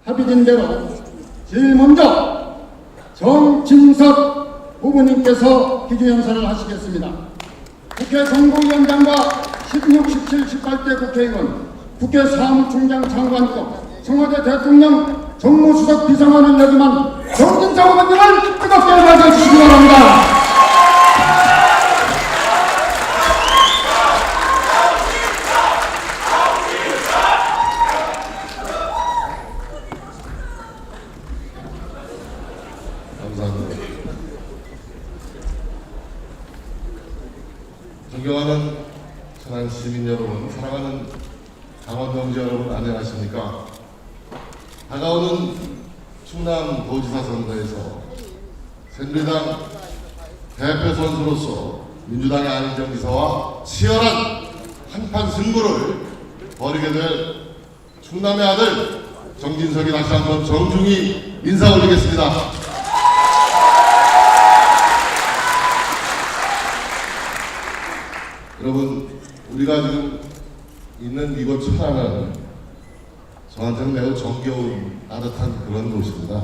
합의된 대로 제일 먼저 정진석 후보님께서 기조연설을 하시겠습니다. 국회 정보위원장과 16, 17, 18대 국회의원, 국회 사무총장 장관급, 청와대 대통령 정무수석 비서관을 역임한 정진석 후보님을 뜨겁게 맞아주시기 바랍니다. 존경하는 천안 시민 여러분, 사랑하는 강원 동지 여러분, 안녕하십니까? 다가오는 충남도지사 선거에서 새누리당 대표 선수로서 민주당의 안희정 지사와 치열한 한판 승부를 벌이게 될 충남의 아들 정진석이 다시 한번 정중히 인사 올리겠습니다. 여러분, 우리가 지금 있는 이곳 천안은 저한테는 매우 정겨운 따뜻한 그런 곳입니다.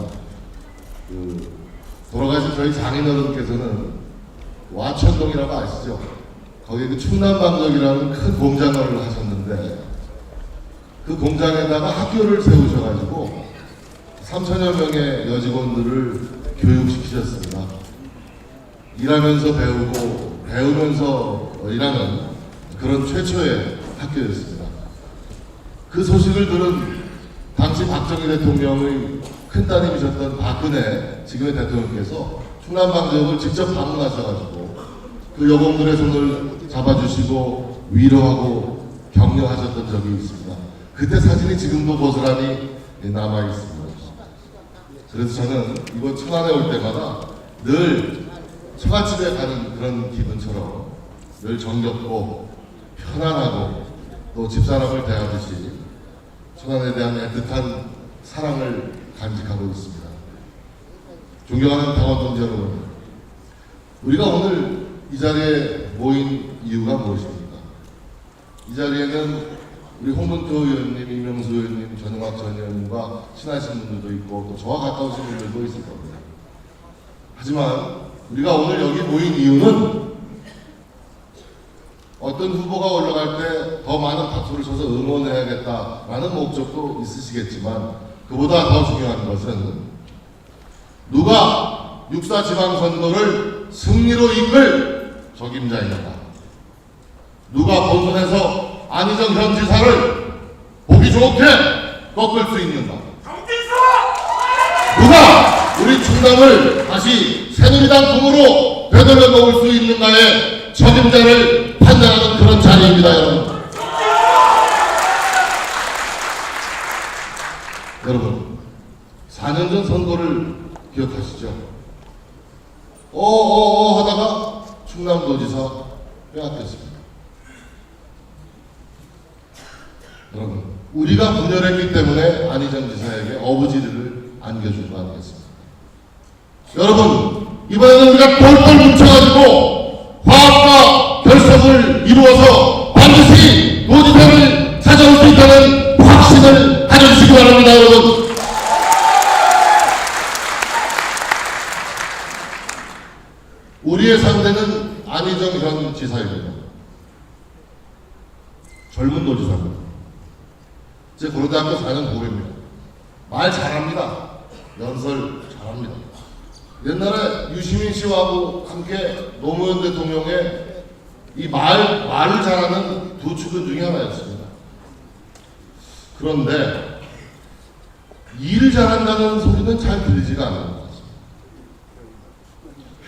돌아가신 저희 장인어른께서는 와천동이라고 아시죠? 거기에 그 충남방적이라는 큰 공장을 하셨는데 그 공장에다가 학교를 세우셔가지고 3천여 명의 여직원들을 교육시키셨습니다. 일하면서 배우고 배우면서 일하는 그런 최초의 학교였습니다. 그 소식을 들은 당시 박정희 대통령의 큰따님이셨던 박근혜 지금의 대통령께서 충남방적을 직접 방문하셔가지고 그 여공들의 손을 잡아주시고 위로하고 격려하셨던 적이 있습니다. 그때 사진이 지금도 고스란히 남아있습니다. 그래서 저는 이번 천안에 올 때마다 늘 처갓집에 가는 그런 기분처럼 늘 정겹고 편안하고 또 집사람을 대하듯이 천안에 대한 애틋한 사랑을 간직하고 있습니다. 존경하는 강원 동지 여러분, 우리가 오늘 이 자리에 모인 이유가 무엇입니까? 이 자리에는 우리 홍문표 의원님, 이명수 의원님, 전용학 전 의원님과 친하신 분들도 있고 또 저와 가까우신 분들도 있을 겁니다. 하지만 우리가 오늘 여기 모인 이유는 어떤 후보가 올라갈 때 더 많은 박수를 쳐서 응원해야겠다라는 목적도 있으시겠지만 그보다 더 중요한 것은 누가 6.4 지방선거를 승리로 이끌 적임자입니다. 누가 본선에서 안희정 현 지사를 보기 좋게 꺾을 수 있는가? 누가 우리 충남을 다시 새누리당 품으로 되돌려 놓을 수 있는가의 적임자를 판단하는 그런 자리입니다, 여러분. 여러분, 4년 전 선거를 기억하시죠? 하다가 충남도지사 빼앗겼습니다. 여러분, 우리가 분열했기 때문에 안희정 지사에게 어부지리를 안겨준 거 아니겠습니까? 여러분, 이번에는 우리가 똘똘 뭉쳐가지고 화합과 결속을 이루어서 반드시 도지사를 찾아올 수 있다는 확신을 가져주시기 바랍니다, 여러분. 우리의 상대는 안희정 현 지사입니다. 젊은 도지사입니다. 제 고려대학교 4년 후배입니다. 말 잘합니다. 연설 잘합니다. 옛날에 유시민 씨와 함께 노무현 대통령의 이 말을 잘하는 두 축은 중에 하나였습니다. 그런데 일을 잘한다는 소리는 잘 들리지가 않는 것 같습니다.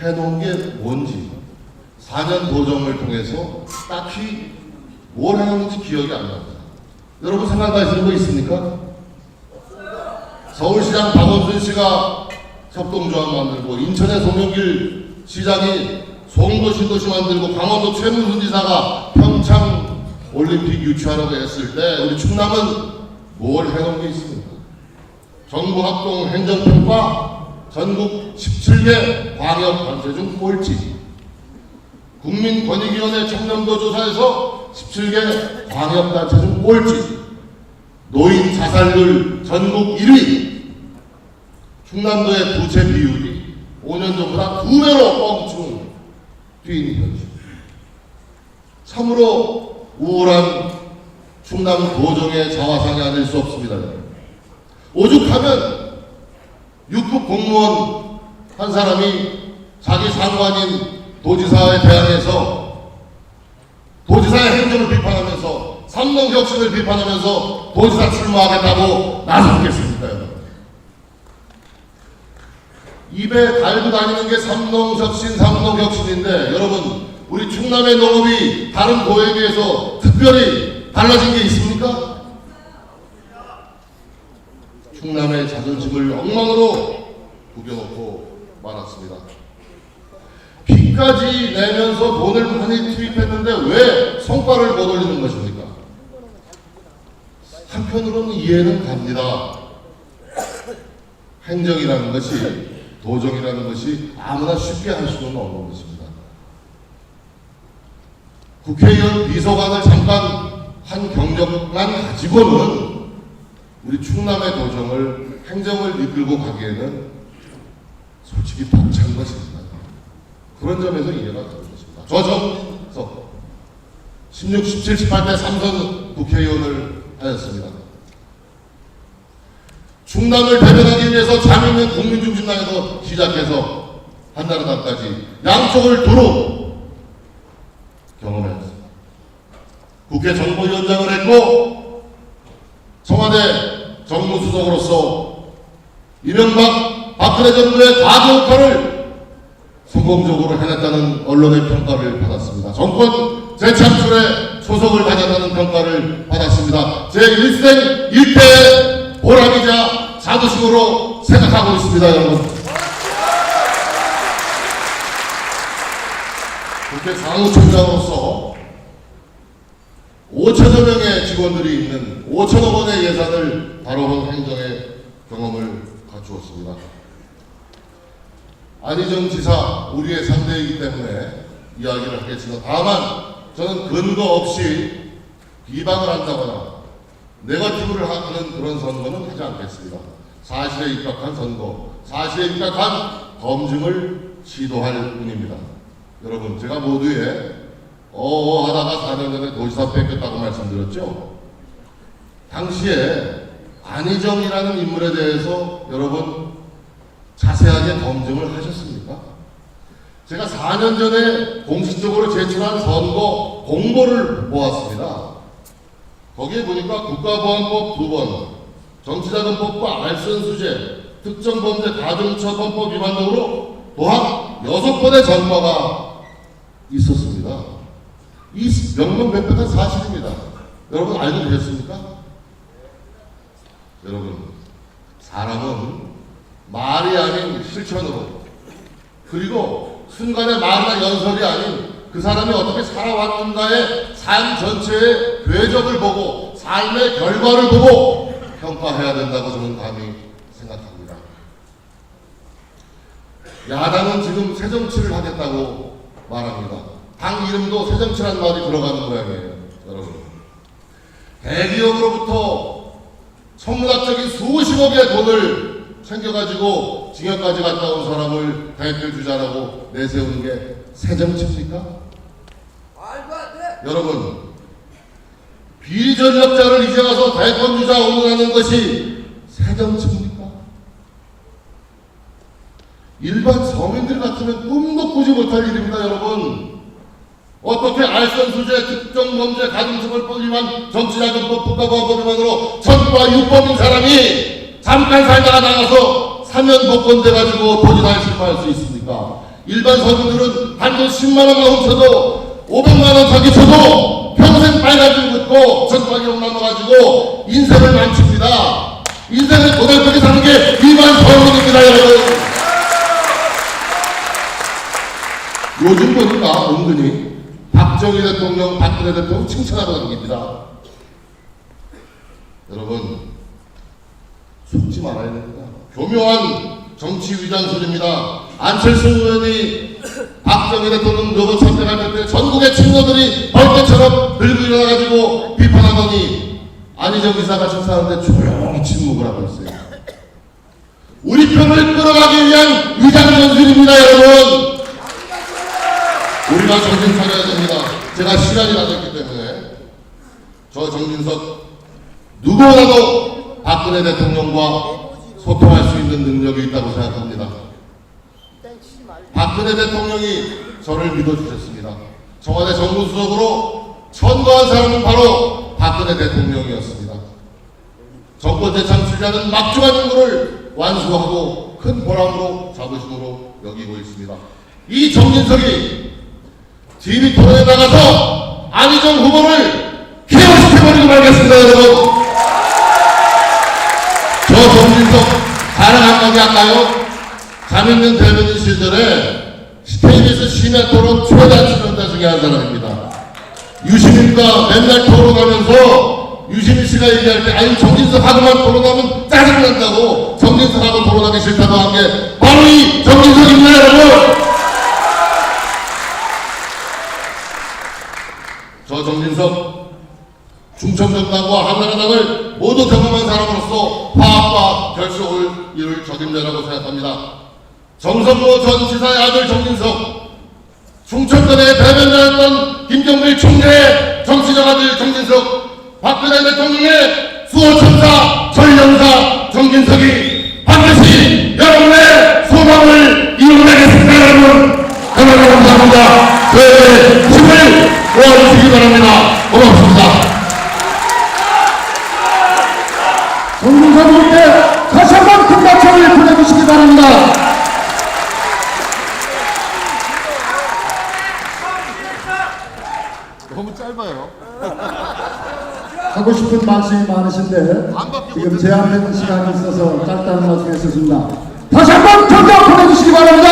해놓은 게 뭔지 4년 도정을 통해서 딱히 뭘 해놓는지 기억이 안 납니다. 여러분 생각나시는 거 있습니까? 서울시장 박원순 씨가 협동조합 만들고 인천의 송영길 시장이 송도 신도시 만들고 강원도 최문순 지사가 평창 올림픽 유치하라고 했을 때 우리 충남은 뭘 해놓은 게 있습니까? 정부 합동 행정평가 전국 17개 광역단체 중 꼴찌, 국민권익위원회 청렴도 조사에서 17개 광역단체 중 꼴찌, 노인 자살률 전국 1위, 충남도의 부채 비율이 5년 전보다 2배로 뻥충 뛰는 현실. 참으로 우울한 충남 도정의 자화상이 아닐 수 없습니다. 오죽하면 6급 공무원 한 사람이 자기 상관인 도지사에 대항해서 도지사의 행정을 비판하면서 삼농혁신을 비판하면서 도지사 출마하겠다고 나섰겠습니까? 입에 달고 다니는 게 삼농혁신인데 여러분, 우리 충남의 농업이 다른 도에 비해서 특별히 달라진 게 있습니까? 충남의 자존심을 엉망으로 구겨놓고 말았습니다. 비까지 내면서 돈을 많이 투입했는데 왜 성과를 못 올리는 것입니까? 한편으로는 이해는 갑니다. 행정이라는 것이, 도정이라는 것이 아무나 쉽게 할 수는 없는 것입니다. 국회의원 비서관을 잠깐 한 경력만 가지고는 우리 충남의 도정을, 행정을 이끌고 가기에는 솔직히 벅찬 것입니다. 그런 점에서 이해가 가는 것입니다. 저정석 16, 17, 18대 3선 국회의원을 하였습니다. 충남을 대변하기 위해서 자민련 국민중심당에서 시작해서 한나라당까지 양쪽을 두루 경험했습니다. 국회 정보위원장을 했고 청와대 정무수석으로서 이명박 박근혜 정부의 과거 역할을 성공적으로 해냈다는 언론의 평가를 받았습니다. 정권 재창출에 초석을 다졌다는 평가를 받았습니다. 제 일생 일대의 보람이자 자부심으로 생각하고 있습니다, 여러분. 국회 사무총장으로서 5천여 명의 직원들이 있는 5천억 원의 예산을 다뤄본 행정의 경험을 갖추었습니다. 안희정 지사, 우리의 상대이기 때문에 이야기를 하겠지만, 다만 저는 근거 없이 비방을 한다거나 네거티브를 하는 그런 선거는 하지 않겠습니다. 사실에 입각한 선거, 사실에 입각한 검증을 시도할 뿐입니다. 여러분, 제가 모두에 하다가 4년 전에 도지사 뺏겼다고 말씀드렸죠. 당시에 안희정이라는 인물에 대해서 여러분 자세하게 검증을 하셨습니까? 제가 4년 전에 공식적으로 제출한 선거 공보를 보았습니다. 거기에 보니까 국가보안법 2번, 정치자금법과 알선수재, 특정범죄 가중처벌법 위반 등으로 또한 6번의 전과가 있었습니다. 이 명명백백한 사실입니다. 여러분 알고 계셨습니까? 여러분, 사람은 말이 아닌 실천으로, 그리고 순간의 말이나 연설이 아닌 그 사람이 어떻게 살아왔는가의 삶 전체의 궤적을 보고 삶의 결과를 보고 평가해야 된다고 저는 감히 생각합니다. 야당은 지금 새정치를 하겠다고 말합니다. 당 이름도 새정치란 말이 들어가는 모양이에요. 여러분, 대기업으로부터 천문학적인 수십억의 돈을 챙겨가지고 징역까지 갔다 온 사람을 대표 주자라고 내세우는 게 새정치입니까? 말도 안 돼. 여러분, 비전력자를 이제 와서 대권 주자 운운하는 것이 새정치입니까? 일반 서민들 같으면 꿈도 꾸지 못할 일입니다, 여러분. 어떻게 알선수재, 특정범죄, 가중처벌법 위반, 정치자금법, 국가보안법 위반으로 전과 유법인 사람이 잠깐 살다가 나가서 사면 복권돼가지고 도지사에 출마할 수 있습니까? 일반 서민들은 단돈 10만원만 훔쳐도 500만원 저기 줘도 평생 빨간줄 긋고 전과기록 남아가지고 인생을 망칩니다. 인생을 고달프게 사는 게 일반 서민입니다, 여러분. 요즘 보니까 은근히 박정희 대통령, 박근혜 대통령 칭찬하고 다닙니다. 여러분, 속지 말아야 됩니다. 교묘한 정치 위장 소리입니다. 안철수 의원이 박정희 대통령 로고 참배할 때 전국의 친구들이 벌떼처럼 들고 일어나가지고 비판하더니 안희정 기사가 출사하는데 조용히 침묵을 하고 있어요. 우리 편을 끌어가기 위한 위장 전술입니다, 여러분. 우리가 정신 차려야 됩니다. 제가 시간이 나졌기 때문에 저 정진석 누구보다도 박근혜 대통령과 소통할 수 있는 능력이 있다고 생각합니다. 박근혜 대통령이 저를 믿어주셨습니다. 청와대 정무수석으로 천거한 사람은 바로 박근혜 대통령이었습니다. 정권 재창출이라는 막중한 임무를 완수하고 큰 보람으로 자부심으로 여기고 있습니다. 이 정진석이 TV 토론에 나가서 안희정 후보를 KO시켜버리고 말겠습니다, 여러분. 저 정진석 자랑 한마디 할까요? 자민련 대변인 시절에 KBS 심야 토론 최다 출연자 중에 한 사람입니다. 유시민과 맨날 토론하면서 유시민 씨가 얘기할 때 아니 정진석하고만 토론하면 짜증난다고 정진석하고 토론하기 싫다고 한 게 바로 이 정진석입니다, 여러분. 저 정진석 충청정당과 한나라당을 모두 경험한 사람으로서 화합과 결속을 이룰 적임자라고 생각합니다. 정성모 전 지사의 아들 정진석, 충청권의 대변자였던 김경필 총재의 정치적 아들 정진석, 박근혜 대통령의 수호천사 전령사 정진석이 반드시 여러분의 소망을 이루어내겠습니다, 여러분. 감사합니다. 저의 힘을 모아주시기 바랍니다. 고맙습니다. 정진석님께 다시 한번 큰 박수를 보내주시기 바랍니다. 너무 짧아요. 하고 싶은 말씀이 많으신데 지금 제한된 시간이 있어서 짧다는 말씀 했었습니다. 다시 한번 정답 보내주시기 바랍니다.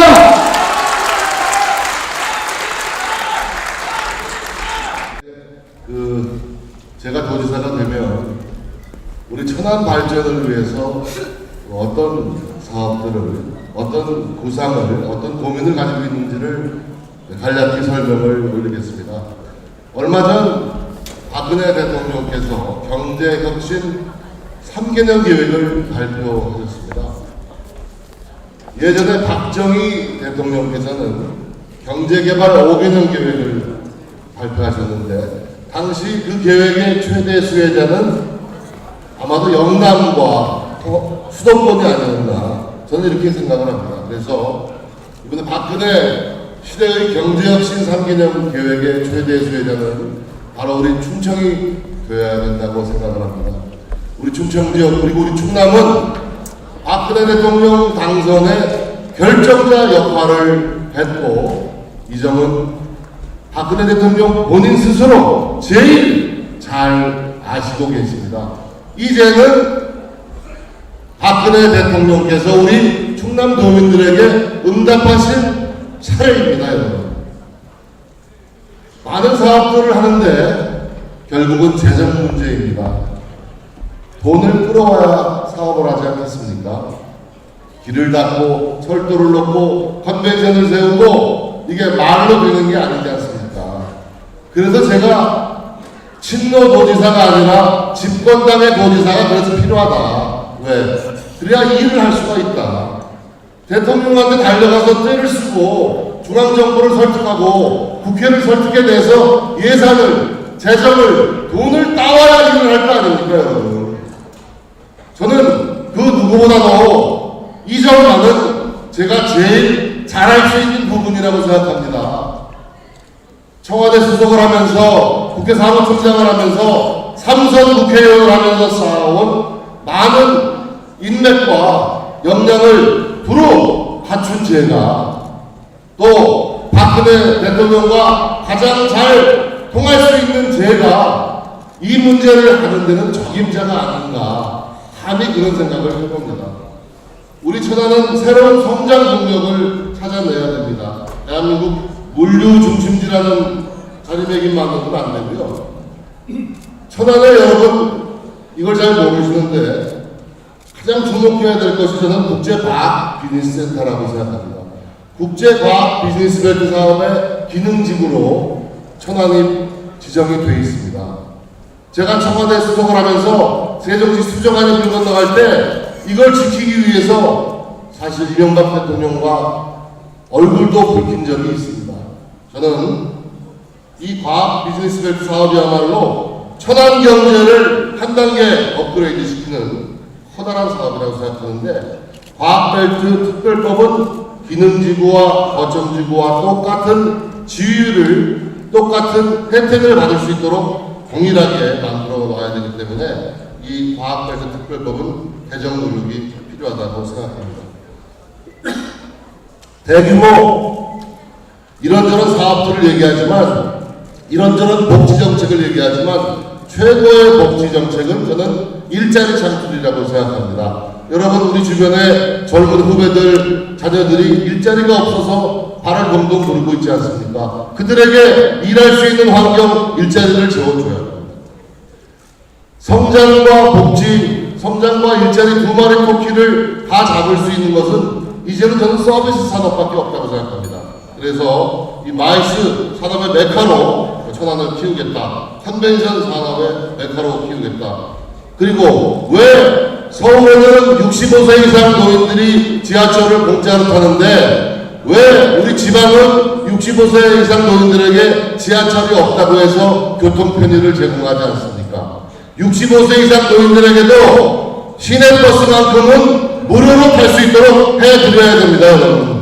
제가 도지사가 되면 우리 천안 발전을 위해서 어떤 사업들을, 어떤 구상을, 어떤 고민을 가지고 있는지를 간략히 설명을 올리겠습니다. 얼마 전 박근혜 대통령께서 경제혁신 3개년 계획을 발표하셨습니다. 예전에 박정희 대통령께서는 경제개발 5개년 계획을 발표하셨는데 당시 그 계획의 최대 수혜자는 아마도 영남과 수도권이 아니었나 저는 이렇게 생각을 합니다. 그래서 이번에 박근혜 시대의 경제혁신 3개년 계획의 최대 수혜자는 바로 우리 충청이 되어야 된다고 생각을 합니다. 우리 충청 지역 그리고 우리 충남은 박근혜 대통령 당선의 결정자 역할을 했고 이 점은 박근혜 대통령 본인 스스로 제일 잘 아시고 계십니다. 이제는 박근혜 대통령께서 우리 충남 도민들에게 응답하신 차례입니다, 여러분. 많은 사업들을 하는데 결국은 재정 문제입니다. 돈을 끌어와야 사업을 하지 않겠습니까? 길을 닫고 철도를 놓고 컨벤션을 세우고 이게 말로 되는 게 아니지 않습니까? 그래서 제가 친노 도지사가 아니라 집권당의 도지사가 그래서 필요하다. 왜? 그래야 일을 할 수가 있다. 대통령한테 달려가서 떼를 쓰고 중앙정부를 설득하고 국회를 설득해내서 예산을, 재정을, 돈을 따와야 일을 할 거 아닙니까, 여러분? 저는 그 누구보다도 이 점만은 제가 제일 잘할 수 있는 부분이라고 생각합니다. 청와대 수석을 하면서 국회 사무총장을 하면서 삼선 국회의원을 하면서 쌓아온 많은 인맥과 역량을 두루 갖춘 제가 또 박근혜 대통령과 가장 잘 통할 수 있는 제가 이 문제를 하는 데는 적임자가 아닌가 감히 그런 생각을 해봅니다. 우리 천안은 새로운 성장 동력을 찾아내야 됩니다. 대한민국 물류 중심지라는 자리매김만으로는 안 되고요. 천안에 여러분 이걸 잘 모르시는데 가장 주목해야 될 것이 저는 국제과학비즈니스센터라고 생각합니다. 국제과학비즈니스벨트 사업의 기능지구로 천안이 지정이 되어 있습니다. 제가 청와대 수석을 하면서 세종시 수정안이 물 건너갈 때 이걸 지키기 위해서 사실 이명박 대통령과 얼굴도 붉힌 적이 있습니다. 저는 이 과학 비즈니스 벨트 사업이야말로 천안 경제를 한 단계 업그레이드 시키는 커다란 사업이라고 생각하는데, 과학벨트 특별법은 기능지구와 거점지구와 똑같은 지위를, 똑같은 혜택을 받을 수 있도록 동일하게 만들어 놔야 되기 때문에 이 과학벨트 특별법은 개정 노력이 필요하다고 생각합니다. 대규모 이런저런 사업들을 얘기하지만, 이런저런 복지정책을 얘기하지만 최고의 복지정책은 저는 일자리 창출이라고 생각합니다. 여러분, 우리 주변에 젊은 후배들, 자녀들이 일자리가 없어서 발을 동동 구르고 있지 않습니까? 그들에게 일할 수 있는 환경, 일자리를 채워줘야 합니다. 성장과 복지, 성장과 일자리 두 마리 토끼를 다 잡을 수 있는 것은 이제는 저는 서비스 산업밖에 없다고 생각합니다. 그래서 이 마이스 산업의 메카로 천안을 키우겠다. 컨벤션 산업의 메카로 키우겠다. 그리고 왜 서울에는 65세 이상 노인들이 지하철을 공짜로 타는데 왜 우리 지방은 65세 이상 노인들에게 지하철이 없다고 해서 교통 편의를 제공하지 않습니까? 65세 이상 노인들에게도 시내버스만큼은 무료로 탈 수 있도록 해드려야 됩니다, 여러분.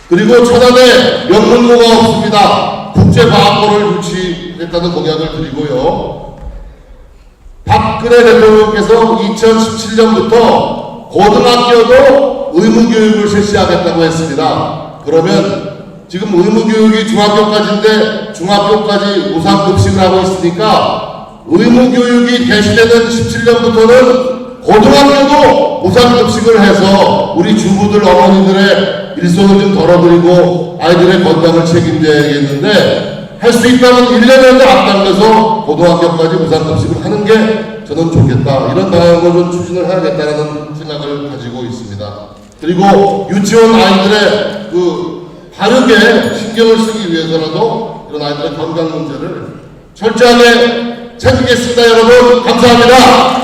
그리고 천안에 명문고가 없습니다. 국제과학고를 유치했다는 공약을 드리고요. 박근혜 대통령께서 2017년부터 고등학교도 의무교육을 실시하겠다고 했습니다. 그러면 지금 의무교육이 중학교까지인데 중학교까지 무상급식을 하고 있으니까 의무교육이 개시되는 17년부터는 고등학교도 무상급식을 해서 우리 주부들, 어머니들의 일손을 좀 덜어드리고 아이들의 건강을 책임져야겠는데, 할 수 있다면 1년이라도 앞당겨서 고등학교까지 무상급식을 하는 게 저는 좋겠다. 이런 방향으로 좀 추진을 해야겠다는 생각을 가지고 있습니다. 그리고 유치원 아이들의 바르게 신경을 쓰기 위해서라도 이런 아이들의 건강 문제를 철저하게 챙기겠습니다. 여러분, 감사합니다.